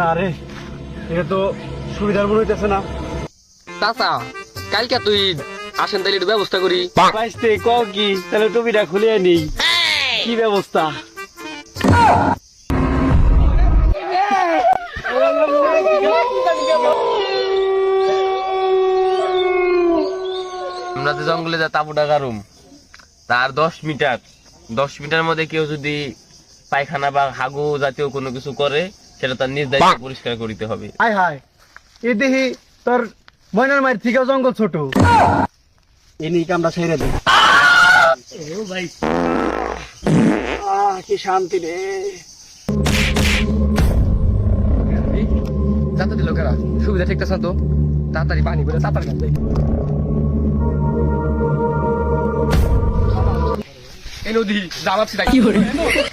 না রে, এটা তো সুবিধার মনে হইতেছে না। চাচা কালকে তুই আসেন তাহলে একটু ব্যবস্থা করি। বাইসতে ক কি, তাহলে টুপিটা খুলে নিই। কি ব্যবস্থা? আমরা যে জঙ্গলে যা তাবুটা গারুম তার 10 মিটার মধ্যে কেউ যদি পায়খানা বা হাগু জাতীয় কোনো কিছু করে সেটা তার নিজ দায়িত্বে পরিষ্কার করতে হবে। হায় হায়, এ দেখি তোর ময়নার মায়ের থেকেও জঙ্গল ছোট। এনে কামটা ছেড়ে দে। ও ভাই, কি শান্তি রে। যাতে দিল কেরা সুবিধা ঠিক আছে তো, তাড়াতাড়ি পানি করে চাপার কাছে এই নদী যা ভাবছি তাই।